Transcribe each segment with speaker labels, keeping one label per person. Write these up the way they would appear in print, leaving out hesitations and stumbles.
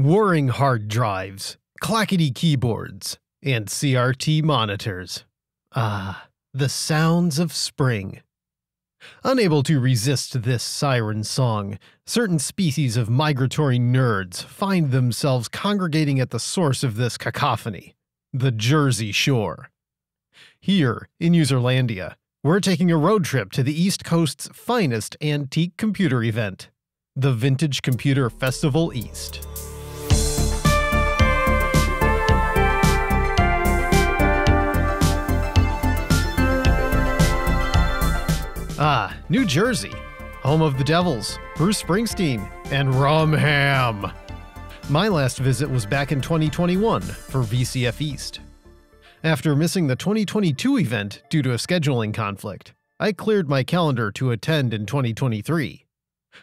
Speaker 1: whirring hard drives, clackety keyboards, and CRT monitors. Ah, the sounds of spring. Unable to resist this siren song, certain species of migratory nerds find themselves congregating at the source of this cacophony, the Jersey Shore. Here, in Userlandia, we're taking a road trip to the East Coast's finest antique computer event, the Vintage Computer Festival East. Ah, New Jersey, home of the Devils, Bruce Springsteen, and Rum Ham. My last visit was back in 2021 for VCF East. After missing the 2022 event due to a scheduling conflict, I cleared my calendar to attend in 2023.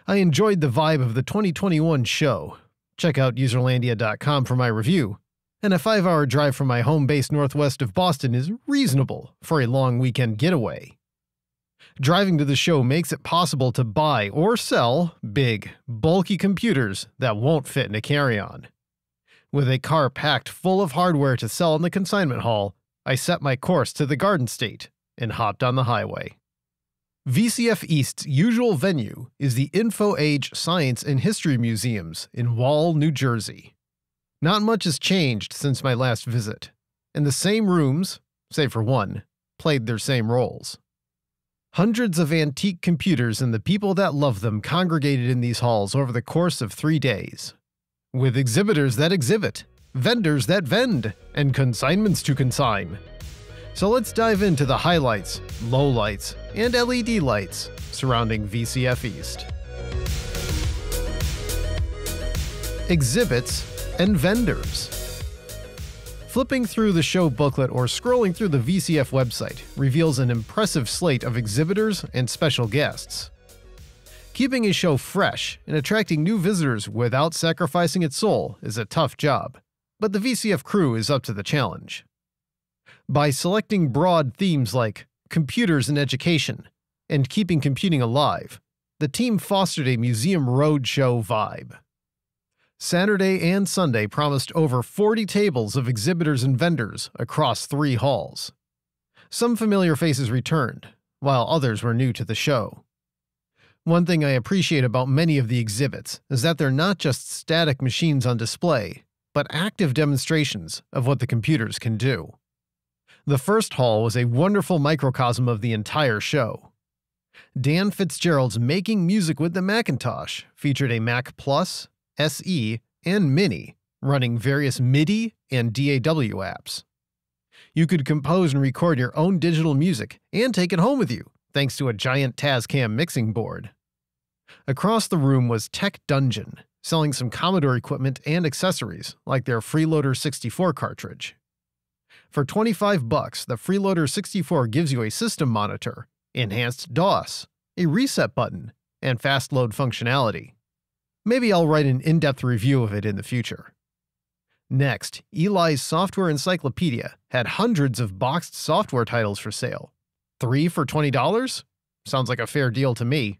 Speaker 1: I enjoyed the vibe of the 2021 show. Check out userlandia.com for my review, and a 5-hour drive from my home base northwest of Boston is reasonable for a long weekend getaway. Driving to the show makes it possible to buy or sell big, bulky computers that won't fit in a carry-on. With a car packed full of hardware to sell in the consignment hall, I set my course to the Garden State and hopped on the highway. VCF East's usual venue is the InfoAge Science and History Museums in Wall, New Jersey. Not much has changed since my last visit, and the same rooms, save for one, played their same roles. Hundreds of antique computers and the people that love them congregated in these halls over the course of 3 days. With exhibitors that exhibit, vendors that vend, and consignments to consign. So let's dive into the highlights, lowlights, and LED lights surrounding VCF East. Exhibits and vendors. Flipping through the show booklet or scrolling through the VCF website reveals an impressive slate of exhibitors and special guests. Keeping a show fresh and attracting new visitors without sacrificing its soul is a tough job, but the VCF crew is up to the challenge. By selecting broad themes like computers and education and keeping computing alive, the team fostered a museum roadshow vibe. Saturday and Sunday promised over 40 tables of exhibitors and vendors across 3 halls. Some familiar faces returned, while others were new to the show. One thing I appreciate about many of the exhibits is that they're not just static machines on display, but active demonstrations of what the computers can do. The first hall was a wonderful microcosm of the entire show. Dan Fitzgerald's Making Music with the Macintosh featured a Mac Plus, SE, and Mini, running various MIDI and DAW apps. You could compose and record your own digital music and take it home with you, thanks to a giant Tascam mixing board. Across the room was Tech Dungeon, selling some Commodore equipment and accessories, like their Freeloader 64 cartridge. For $25, the Freeloader 64 gives you a system monitor, enhanced DOS, a reset button, and fast load functionality. Maybe I'll write an in-depth review of it in the future. Next, Eli's Software Encyclopedia had hundreds of boxed software titles for sale. 3 for $20? Sounds like a fair deal to me.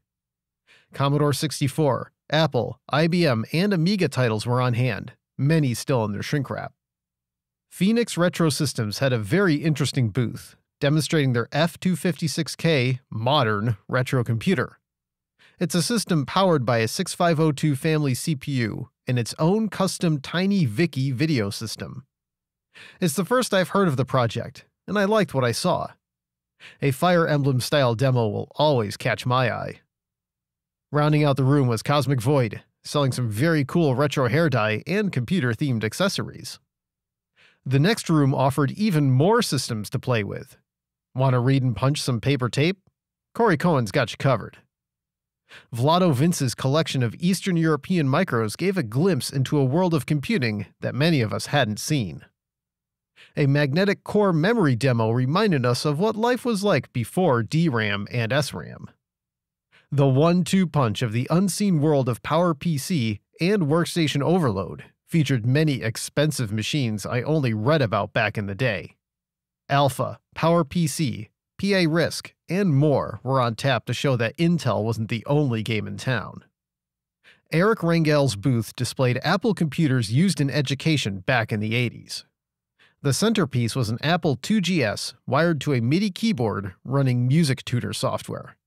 Speaker 1: Commodore 64, Apple, IBM, and Amiga titles were on hand, many still in their shrink wrap. Phoenix Retro Systems had a very interesting booth, demonstrating their F256K modern retro computer. It's a system powered by a 6502 family CPU and its own custom Tiny Vicky video system. It's the first I've heard of the project, and I liked what I saw. A Fire Emblem-style demo will always catch my eye. Rounding out the room was Cosmic Void, selling some very cool retro hair dye and computer-themed accessories. The next room offered even more systems to play with. Want to read and punch some paper tape? Corey Cohen's got you covered. Vlado Vince's collection of Eastern European micros gave a glimpse into a world of computing that many of us hadn't seen. A magnetic core memory demo reminded us of what life was like before DRAM and SRAM. The 1-2 punch of the unseen world of PowerPC and Workstation Overload featured many expensive machines I only read about back in the day. Alpha, PowerPC, PA RISC, and more were on tap to show that Intel wasn't the only game in town. Eric Rangel's booth displayed Apple computers used in education back in the 80s. The centerpiece was an Apple IIGS wired to a MIDI keyboard running Music Tutor software.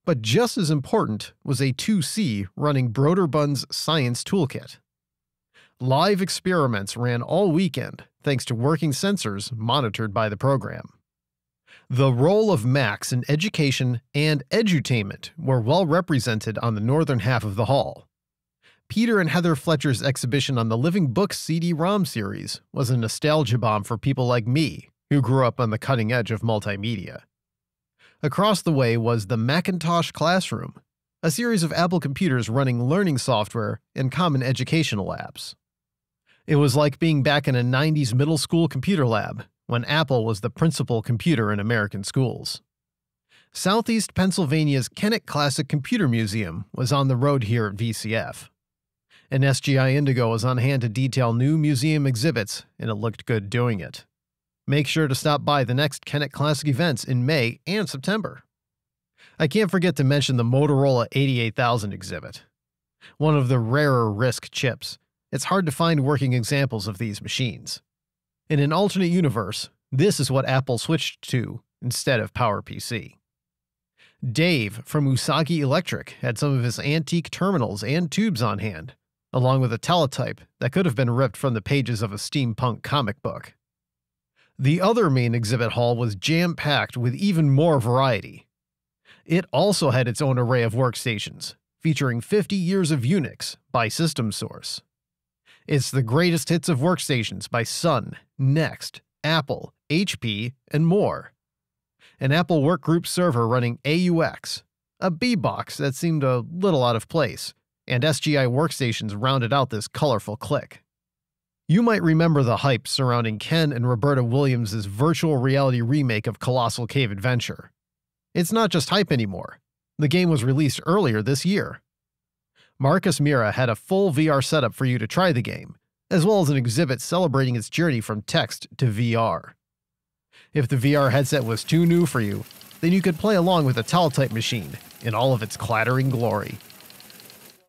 Speaker 1: But just as important was a 2C running Broderbund's Science Toolkit. Live experiments ran all weekend thanks to working sensors monitored by the program. The role of Macs in education and edutainment were well represented on the northern half of the hall. Peter and Heather Fletcher's exhibition on the Living Books CD-ROM series was a nostalgia bomb for people like me, who grew up on the cutting edge of multimedia. Across the way was the Macintosh Classroom, a series of Apple computers running learning software and common educational apps. It was like being back in a 90s middle school computer lab, when Apple was the principal computer in American schools. Southeast Pennsylvania's Kennett Classic Computer Museum was on the road here at VCF. An SGI Indigo was on hand to detail new museum exhibits, and it looked good doing it. Make sure to stop by the next Kennett Classic events in May and September. I can't forget to mention the Motorola 88,000 exhibit. One of the rarer RISC chips, it's hard to find working examples of these machines. In an alternate universe, this is what Apple switched to instead of PowerPC. Dave from Usagi Electric had some of his antique terminals and tubes on hand, along with a teletype that could have been ripped from the pages of a steampunk comic book. The other main exhibit hall was jam-packed with even more variety. It also had its own array of workstations, featuring 50 years of Unix by System Source. It's the greatest hits of workstations by Sun, Next, Apple, HP, and more. An Apple Workgroup server running AUX, a B-box that seemed a little out of place, and SGI workstations rounded out this colorful clique. You might remember the hype surrounding Ken and Roberta Williams' virtual reality remake of Colossal Cave Adventure. It's not just hype anymore. The game was released earlier this year. Marcus Mira had a full VR setup for you to try the game, as well as an exhibit celebrating its journey from text to VR. If the VR headset was too new for you, then you could play along with the teletype machine in all of its clattering glory.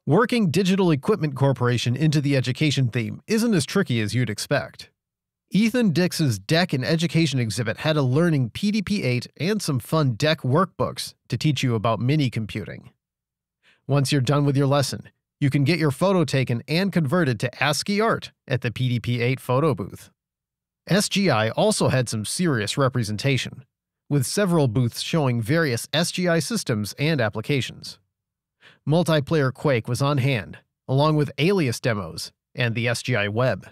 Speaker 1: Working Digital Equipment Corporation into the education theme isn't as tricky as you'd expect. Ethan Dix's DEC and Education exhibit had a learning PDP-8 and some fun DEC workbooks to teach you about mini-computing. Once you're done with your lesson, you can get your photo taken and converted to ASCII art at the PDP-8 photo booth. SGI also had some serious representation, with several booths showing various SGI systems and applications. Multiplayer Quake was on hand, along with Alias demos and the SGI Web.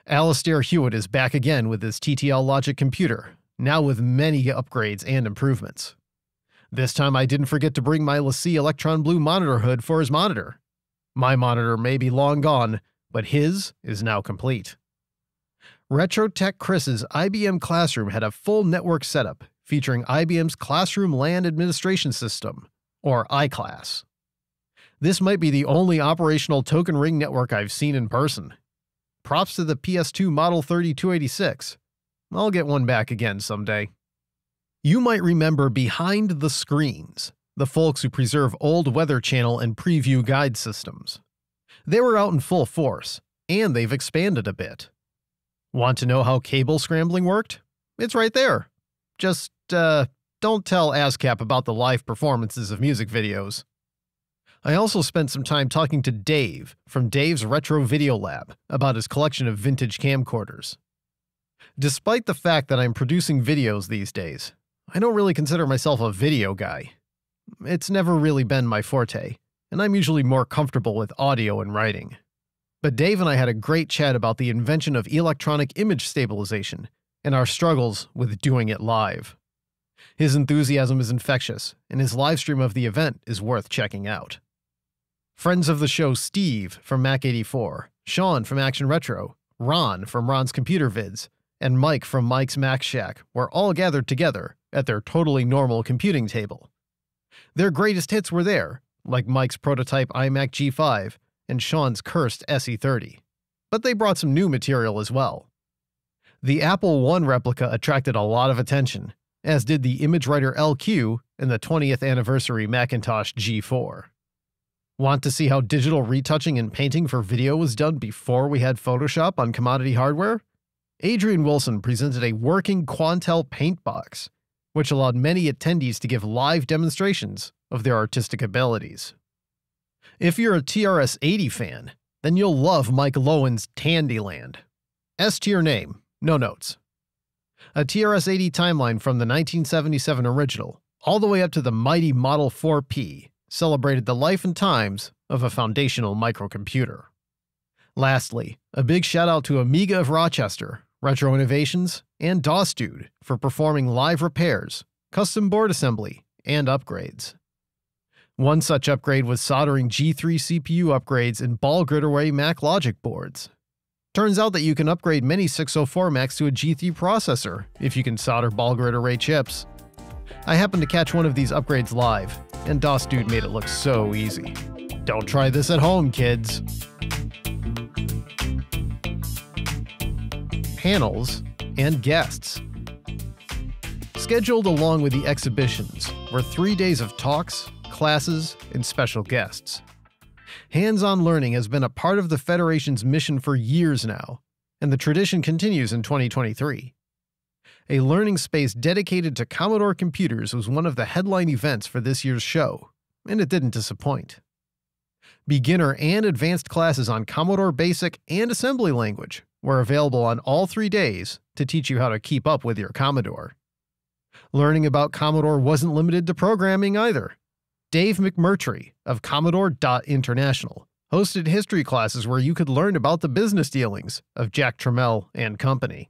Speaker 1: Alastair Hewitt is back again with his TTL Logic computer, now with many upgrades and improvements. This time I didn't forget to bring my LaCie Electron Blue monitor hood for his monitor. My monitor may be long gone, but his is now complete. RetroTech Chris's IBM Classroom had a full network setup featuring IBM's Classroom LAN Administration System, or iClass. This might be the only operational token ring network I've seen in person. Props to the PS2 Model 3286. I'll get one back again someday. You might remember Behind the Screens, the folks who preserve old Weather Channel and preview guide systems. They were out in full force, and they've expanded a bit. Want to know how cable scrambling worked? It's right there. Just, don't tell ASCAP about the live performances of music videos. I also spent some time talking to Dave from Dave's Retro Video Lab about his collection of vintage camcorders. Despite the fact that I'm producing videos these days, I don't really consider myself a video guy. It's never really been my forte, and I'm usually more comfortable with audio and writing. But Dave and I had a great chat about the invention of electronic image stabilization and our struggles with doing it live. His enthusiasm is infectious, and his livestream of the event is worth checking out. Friends of the show Steve from Mac84, Sean from Action Retro, Ron from Ron's Computer Vids, and Mike from Mike's Mac Shack were all gathered together at their totally normal computing table. Their greatest hits were there, like Mike's prototype iMac G5 and Sean's cursed SE30. But they brought some new material as well. The Apple I replica attracted a lot of attention, as did the ImageWriter LQ and the 20th anniversary Macintosh G4. Want to see how digital retouching and painting for video was done before we had Photoshop on commodity hardware? Adrian Wilson presented a working Quantel paint box, which allowed many attendees to give live demonstrations of their artistic abilities. If you're a TRS-80 fan, then you'll love Mike Lowen's Tandyland. S to your name, no notes. A TRS-80 timeline from the 1977 original, all the way up to the mighty Model 4P, celebrated the life and times of a foundational microcomputer. Lastly, a big shout out to Amiga of Rochester, Retro Innovations, and DOS Dude for performing live repairs, custom board assembly, and upgrades. One such upgrade was soldering G3 CPU upgrades in Ball Grid Array Mac Logic boards. Turns out that you can upgrade many 604 Macs to a G3 processor if you can solder Ball Grid Array chips. I happened to catch one of these upgrades live, and DOS Dude made it look so easy. Don't try this at home, kids. Panels and guests. Scheduled along with the exhibitions were 3 days of talks, classes, and special guests. Hands-on learning has been a part of the Federation's mission for years now, and the tradition continues in 2023. A learning space dedicated to Commodore computers was one of the headline events for this year's show, and it didn't disappoint. Beginner and advanced classes on Commodore Basic and Assembly Language were available on all 3 days to teach you how to keep up with your Commodore. Learning about Commodore wasn't limited to programming either. Dave McMurtry of Commodore.International hosted history classes where you could learn about the business dealings of Jack Tramiel and Company.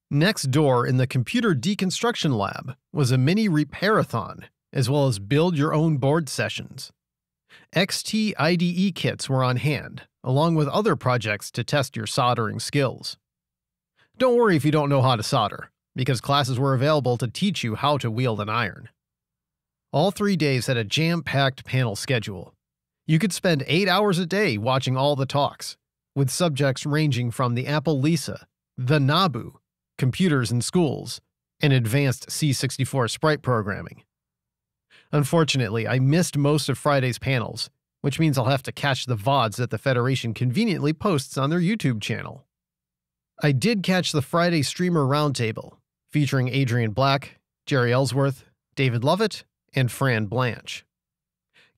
Speaker 1: Next door in the Computer Deconstruction Lab was a mini repairathon, as well as build-your-own-board sessions. XT IDE kits were on hand, along with other projects to test your soldering skills. Don't worry if you don't know how to solder, because classes were available to teach you how to wield an iron. All 3 days had a jam-packed panel schedule. You could spend 8 hours a day watching all the talks, with subjects ranging from the Apple Lisa, the Nabu, computers in schools, and advanced C64 sprite programming. Unfortunately, I missed most of Friday's panels, which means I'll have to catch the VODs that the Federation conveniently posts on their YouTube channel. I did catch the Friday Streamer Roundtable, featuring Adrian Black, Jerry Ellsworth, David Lovett, and Fran Blanche.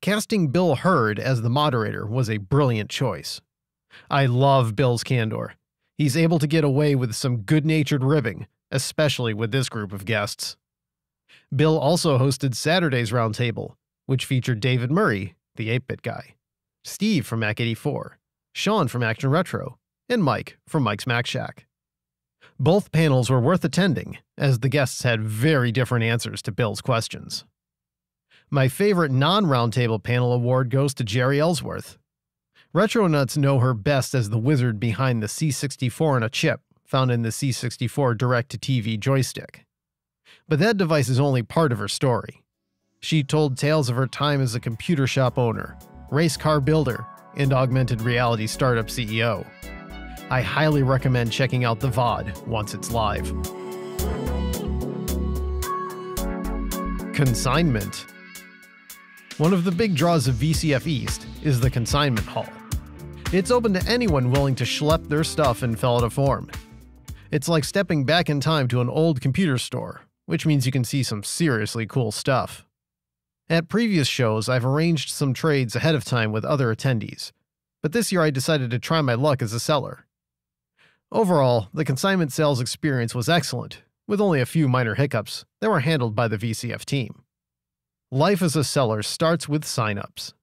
Speaker 1: Casting Bill Hurd as the moderator was a brilliant choice. I love Bill's candor. He's able to get away with some good-natured ribbing, especially with this group of guests. Bill also hosted Saturday's Roundtable, which featured David Murray, the 8-bit guy, Steve from Mac 84, Sean from Action Retro, and Mike from Mike's Mac Shack. Both panels were worth attending, as the guests had very different answers to Bill's questions. My favorite non-Roundtable panel award goes to Jerry Ellsworth. Retronuts know her best as the wizard behind the C64 on a chip found in the C64 Direct-to-TV joystick. But that device is only part of her story. She told tales of her time as a computer shop owner, race car builder, and augmented reality startup CEO. I highly recommend checking out the VOD once it's live. Consignment. One of the big draws of VCF East is the Consignment Hall. It's open to anyone willing to schlep their stuff and fill out a form. It's like stepping back in time to an old computer store, which means you can see some seriously cool stuff. At previous shows, I've arranged some trades ahead of time with other attendees, but this year I decided to try my luck as a seller. Overall, the consignment sales experience was excellent, with only a few minor hiccups that were handled by the VCF team. Life as a seller starts with signups.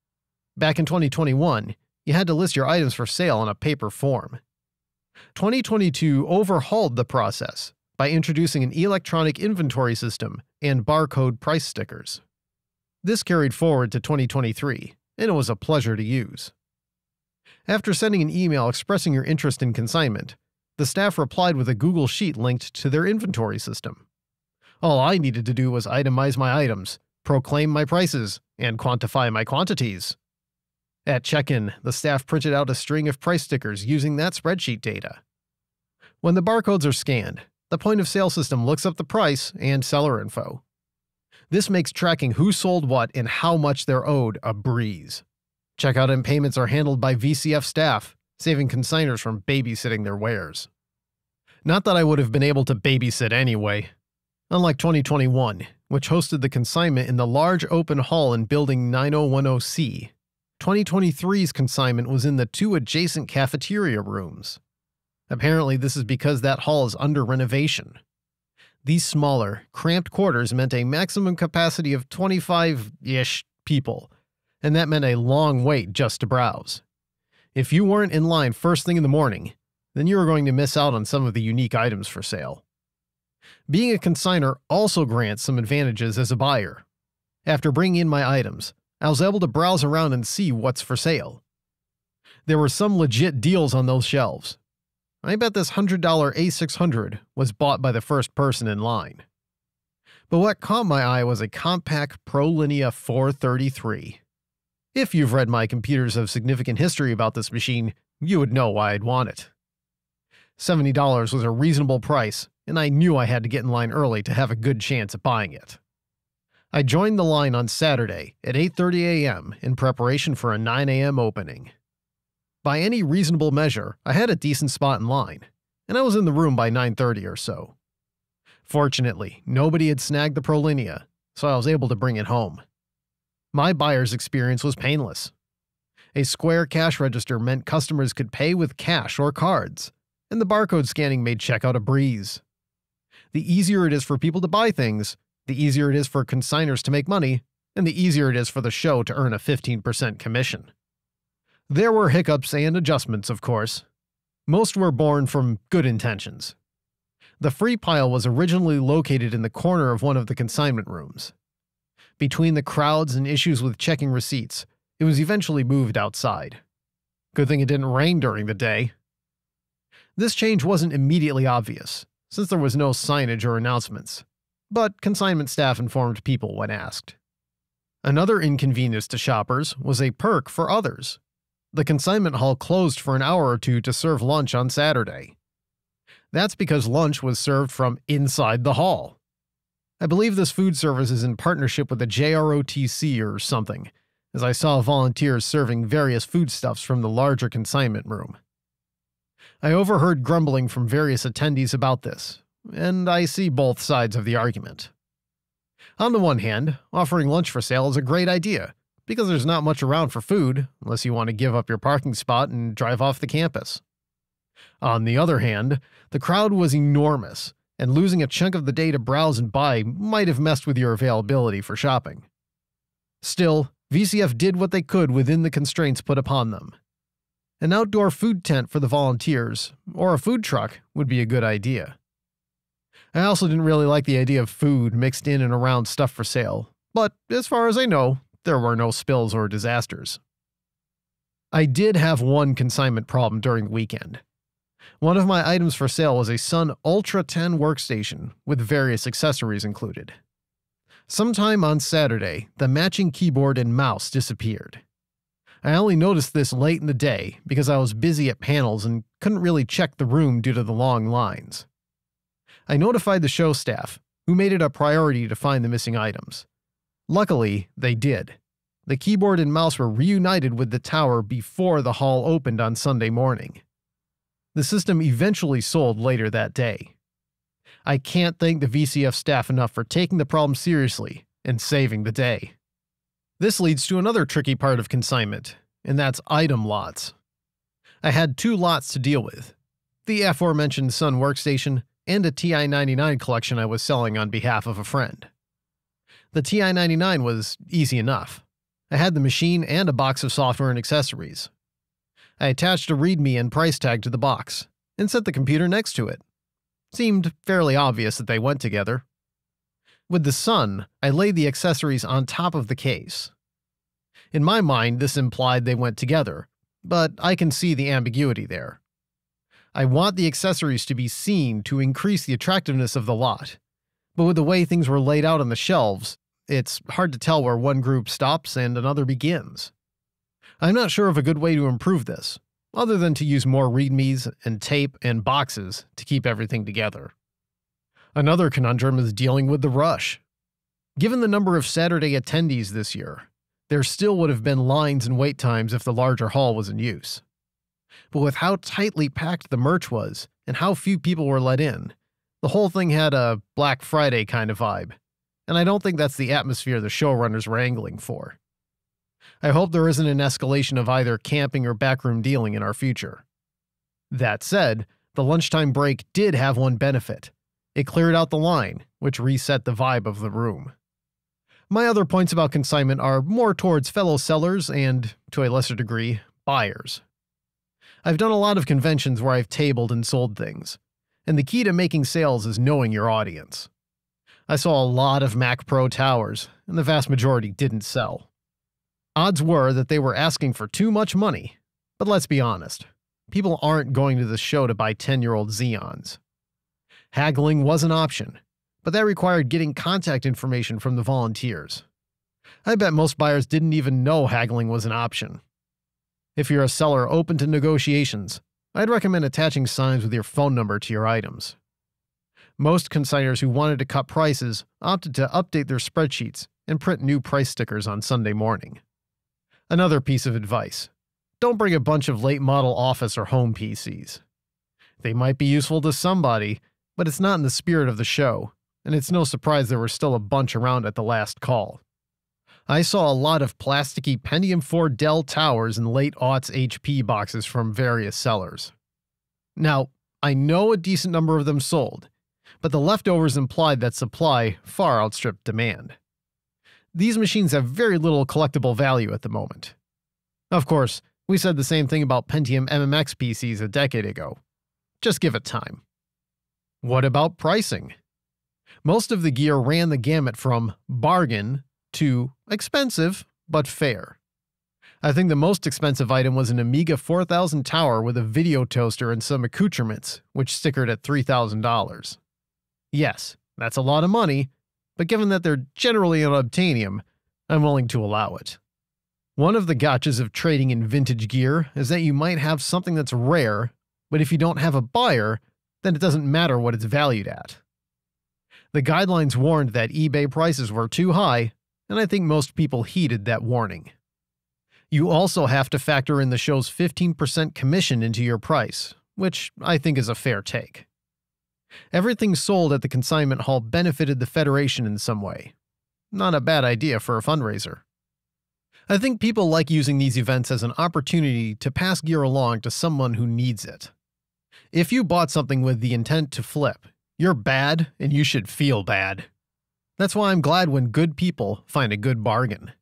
Speaker 1: Back in 2021, you had to list your items for sale on a paper form. 2022 overhauled the process by introducing an electronic inventory system and barcode price stickers. This carried forward to 2023, and it was a pleasure to use. After sending an email expressing your interest in consignment, the staff replied with a Google Sheet linked to their inventory system. All I needed to do was itemize my items, proclaim my prices, and quantify my quantities. At check-in, the staff printed out a string of price stickers using that spreadsheet data. When the barcodes are scanned, the point-of-sale system looks up the price and seller info. This makes tracking who sold what and how much they're owed a breeze. Checkout and payments are handled by VCF staff, saving consigners from babysitting their wares. Not that I would have been able to babysit anyway. Unlike 2021, which hosted the consignment in the large open hall in Building 9010C, 2023's consignment was in the 2 adjacent cafeteria rooms. Apparently, this is because that hall is under renovation. These smaller, cramped quarters meant a maximum capacity of 25-ish people, and that meant a long wait just to browse. If you weren't in line first thing in the morning, then you were going to miss out on some of the unique items for sale. Being a consignor also grants some advantages as a buyer. After bringing in my items, I was able to browse around and see what's for sale. There were some legit deals on those shelves. I bet this $100 A600 was bought by the first person in line. But what caught my eye was a Compaq ProLinea 433. If you've read my Computers of Significant History about this machine, you would know why I'd want it. $70 was a reasonable price, and I knew I had to get in line early to have a good chance at buying it. I joined the line on Saturday at 8:30 a.m. in preparation for a 9 a.m. opening. By any reasonable measure, I had a decent spot in line, and I was in the room by 9:30 or so. Fortunately, nobody had snagged the ProLinea, so I was able to bring it home. My buyer's experience was painless. A square cash register meant customers could pay with cash or cards, and the barcode scanning made checkout a breeze. The easier it is for people to buy things, the easier it is for consigners to make money, and the easier it is for the show to earn a 15% commission. There were hiccups and adjustments, of course. Most were born from good intentions. The free pile was originally located in the corner of one of the consignment rooms. Between the crowds and issues with checking receipts, it was eventually moved outside. Good thing it didn't rain during the day. This change wasn't immediately obvious, since there was no signage or announcements, but consignment staff informed people when asked. Another inconvenience to shoppers was a perk for others. The consignment hall closed for an hour or two to serve lunch on Saturday. That's because lunch was served from inside the hall. I believe this food service is in partnership with the JROTC or something, as I saw volunteers serving various foodstuffs from the larger consignment room. I overheard grumbling from various attendees about this, and I see both sides of the argument. On the one hand, offering lunch for sale is a great idea, because there's not much around for food, unless you want to give up your parking spot and drive off the campus. On the other hand, the crowd was enormous, and losing a chunk of the day to browse and buy might have messed with your availability for shopping. Still, VCF did what they could within the constraints put upon them. An outdoor food tent for the volunteers, or a food truck, would be a good idea. I also didn't really like the idea of food mixed in and around stuff for sale, but as far as I know, there were no spills or disasters. I did have one consignment problem during the weekend. One of my items for sale was a Sun Ultra 10 workstation with various accessories included. Sometime on Saturday, the matching keyboard and mouse disappeared. I only noticed this late in the day because I was busy at panels and couldn't really check the room due to the long lines. I notified the show staff, who made it a priority to find the missing items. Luckily, they did. The keyboard and mouse were reunited with the tower before the hall opened on Sunday morning. The system eventually sold later that day. I can't thank the VCF staff enough for taking the problem seriously and saving the day. This leads to another tricky part of consignment, and that's item lots. I had 2 lots to deal with: the aforementioned Sun workstation and a TI-99 collection I was selling on behalf of a friend. The TI-99 was easy enough. I had the machine and a box of software and accessories. I attached a README and price tag to the box, and set the computer next to it. Seemed fairly obvious that they went together. With the Sun, I laid the accessories on top of the case. In my mind, this implied they went together, but I can see the ambiguity there. I want the accessories to be seen to increase the attractiveness of the lot, but with the way things were laid out on the shelves, it's hard to tell where one group stops and another begins. I'm not sure of a good way to improve this, other than to use more READMEs and tape and boxes to keep everything together. Another conundrum is dealing with the rush. Given the number of Saturday attendees this year, There still would have been lines and wait times if the larger hall was in use. But with how tightly packed the merch was, and how few people were let in, the whole thing had a Black Friday kind of vibe, and I don't think that's the atmosphere the showrunners were angling for. I hope there isn't an escalation of either camping or backroom dealing in our future. That said, the lunchtime break did have one benefit. It cleared out the line, which reset the vibe of the room. My other points about consignment are more towards fellow sellers and, to a lesser degree, buyers. I've done a lot of conventions where I've tabled and sold things, and the key to making sales is knowing your audience. I saw a lot of Mac Pro towers, and the vast majority didn't sell. Odds were that they were asking for too much money, but let's be honest, people aren't going to the show to buy 10-year-old Xeons. Haggling was an option, but that required getting contact information from the volunteers. I bet most buyers didn't even know haggling was an option. If you're a seller open to negotiations, I'd recommend attaching signs with your phone number to your items. Most consigners who wanted to cut prices opted to update their spreadsheets and print new price stickers on Sunday morning. Another piece of advice: don't bring a bunch of late model office or home PCs. They might be useful to somebody, but it's not in the spirit of the show, and it's no surprise there were still a bunch around at the last call. I saw a lot of plasticky Pentium 4 Dell towers and late aughts HP boxes from various sellers. Now, I know a decent number of them sold, but the leftovers implied that supply far outstripped demand. These machines have very little collectible value at the moment. Of course, we said the same thing about Pentium MMX PCs a decade ago. Just give it time. What about pricing? Most of the gear ran the gamut from bargain to expensive, but fair. I think the most expensive item was an Amiga 4000 tower with a video toaster and some accoutrements, which stickered at $3,000. Yes, that's a lot of money, but given that they're generally unobtainium, I'm willing to allow it. One of the gotchas of trading in vintage gear is that you might have something that's rare, but if you don't have a buyer, then it doesn't matter what it's valued at. The guidelines warned that eBay prices were too high, and I think most people heeded that warning. You also have to factor in the show's 15% commission into your price, which I think is a fair take. Everything sold at the consignment hall benefited the Federation in some way. Not a bad idea for a fundraiser. I think people like using these events as an opportunity to pass gear along to someone who needs it. If you bought something with the intent to flip, you're bad and you should feel bad. That's why I'm glad when good people find a good bargain.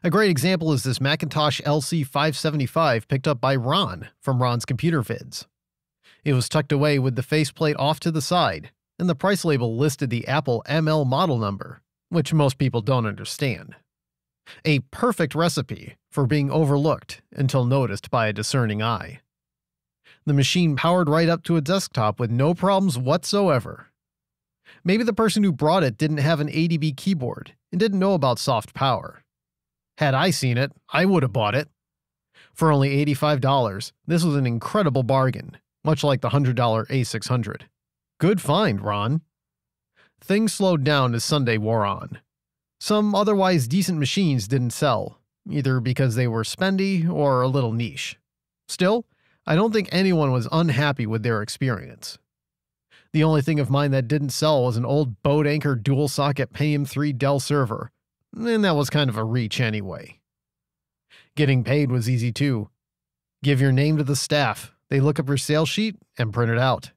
Speaker 1: A great example is this Macintosh LC575 picked up by Ron from Ron's Computer Vids. It was tucked away with the faceplate off to the side, and the price label listed the Apple ML model number, which most people don't understand. A perfect recipe for being overlooked until noticed by a discerning eye. The machine powered right up to a desktop with no problems whatsoever. Maybe the person who brought it didn't have an ADB keyboard and didn't know about soft power. Had I seen it, I would have bought it. For only $85, this was an incredible bargain, much like the $100 A600. Good find, Ron. Things slowed down as Sunday wore on. Some otherwise decent machines didn't sell, either because they were spendy or a little niche. Still, I don't think anyone was unhappy with their experience. The only thing of mine that didn't sell was an old boat anchor dual-socket Pentium 3 Dell server, and that was kind of a reach anyway. Getting paid was easy too. Give your name to the staff, they look up your sales sheet and print it out.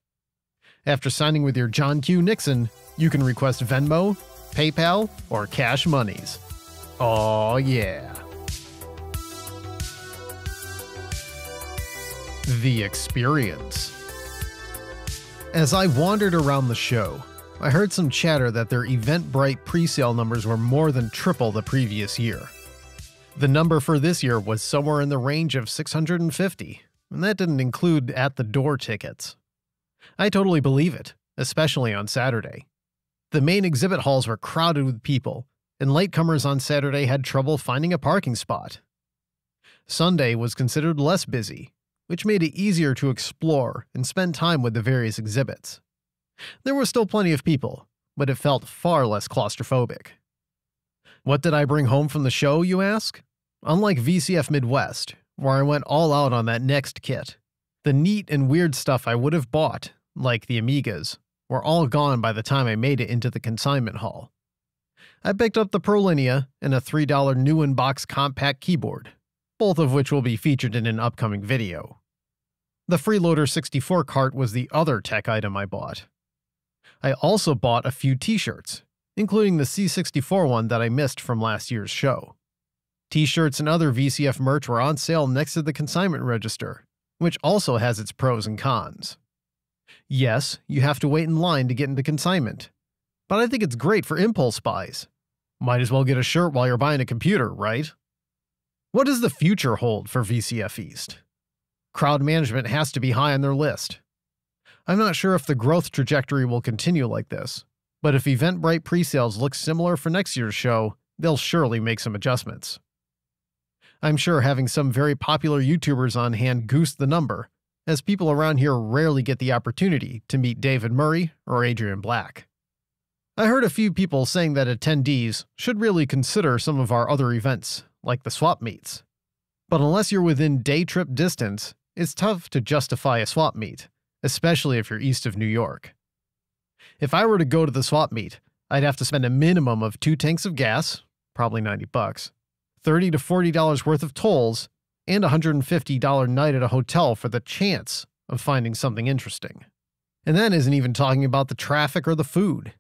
Speaker 1: After signing with your John Q. Nixon, you can request Venmo, PayPal, or cash monies. Oh yeah. The experience. As I wandered around the show, I heard some chatter that their Eventbrite pre-sale numbers were more than triple the previous year. The number for this year was somewhere in the range of 650, and that didn't include at-the-door tickets. I totally believe it, especially on Saturday. The main exhibit halls were crowded with people, and latecomers on Saturday had trouble finding a parking spot. Sunday was considered less busy, which made it easier to explore and spend time with the various exhibits. There were still plenty of people, but it felt far less claustrophobic. What did I bring home from the show, you ask? Unlike VCF Midwest, where I went all out on that next kit, the neat and weird stuff I would have bought, like the Amigas, were all gone by the time I made it into the consignment hall. I picked up the ProLinea and a $3 new in-box compact keyboard, both of which will be featured in an upcoming video. The Freeloader 64 cart was the other tech item I bought. I also bought a few t-shirts, including the C64 one that I missed from last year's show. T-shirts and other VCF merch were on sale next to the consignment register, which also has its pros and cons. Yes, you have to wait in line to get into consignment, but I think it's great for impulse buys. Might as well get a shirt while you're buying a computer, right? What does the future hold for VCF East? Crowd management has to be high on their list. I'm not sure if the growth trajectory will continue like this, but if Eventbrite presales look similar for next year's show, they'll surely make some adjustments. I'm sure having some very popular YouTubers on hand goosed the number, as people around here rarely get the opportunity to meet David Murray or Adrian Black. I heard a few people saying that attendees should really consider some of our other events, like the swap meets. But unless you're within day trip distance, it's tough to justify a swap meet, especially if you're east of New York. If I were to go to the swap meet, I'd have to spend a minimum of 2 tanks of gas, probably $90, $30 to $40 worth of tolls, and a $150 night at a hotel for the chance of finding something interesting. And that isn't even talking about the traffic or the food.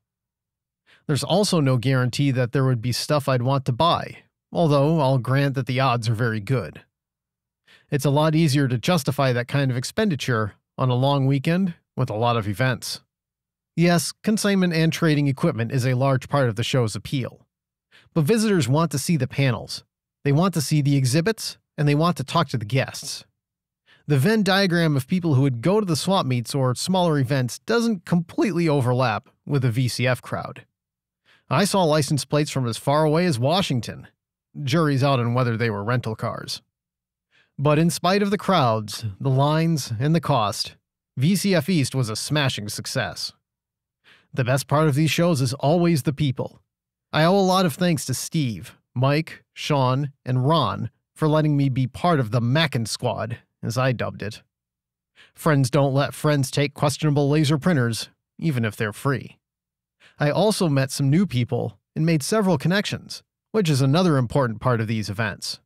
Speaker 1: There's also no guarantee that there would be stuff I'd want to buy, although I'll grant that the odds are very good. It's a lot easier to justify that kind of expenditure on a long weekend with a lot of events. Yes, consignment and trading equipment is a large part of the show's appeal. But visitors want to see the panels, they want to see the exhibits, and they want to talk to the guests. The Venn diagram of people who would go to the swap meets or smaller events doesn't completely overlap with the VCF crowd. I saw license plates from as far away as Washington. Jury's out on whether they were rental cars. But in spite of the crowds, the lines, and the cost, VCF East was a smashing success. The best part of these shows is always the people. I owe a lot of thanks to Steve, Mike, Sean, and Ron for letting me be part of the Mackin Squad, as I dubbed it. Friends don't let friends take questionable laser printers, even if they're free. I also met some new people and made several connections, which is another important part of these events.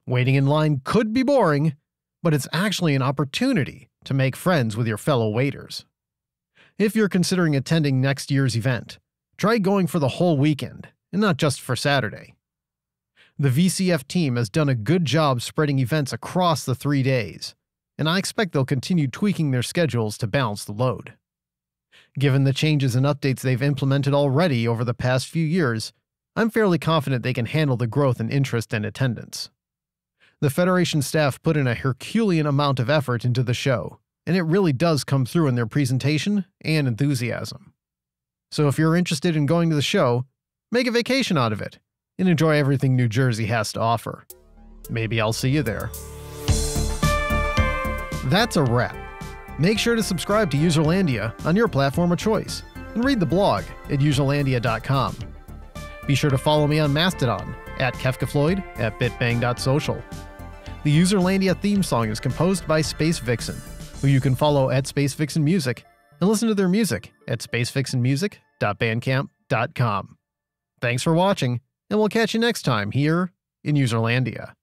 Speaker 1: Waiting in line could be boring, but it's actually an opportunity to make friends with your fellow waiters. If you're considering attending next year's event, try going for the whole weekend, and not just for Saturday. The VCF team has done a good job spreading events across the 3 days, and I expect they'll continue tweaking their schedules to balance the load. Given the changes and updates they've implemented already over the past few years, I'm fairly confident they can handle the growth in interest and attendance. The Federation staff put in a Herculean amount of effort into the show, and it really does come through in their presentation and enthusiasm. So if you're interested in going to the show, make a vacation out of it, and enjoy everything New Jersey has to offer. Maybe I'll see you there. That's a wrap. Make sure to subscribe to Userlandia on your platform of choice, and read the blog at userlandia.com. Be sure to follow me on Mastodon at KefkaFloyd at bitbang.social. The Userlandia theme song is composed by Space Vixen, who you can follow at Space Vixen Music and listen to their music at spacevixenmusic.bandcamp.com. Thanks for watching, and we'll catch you next time here in Userlandia.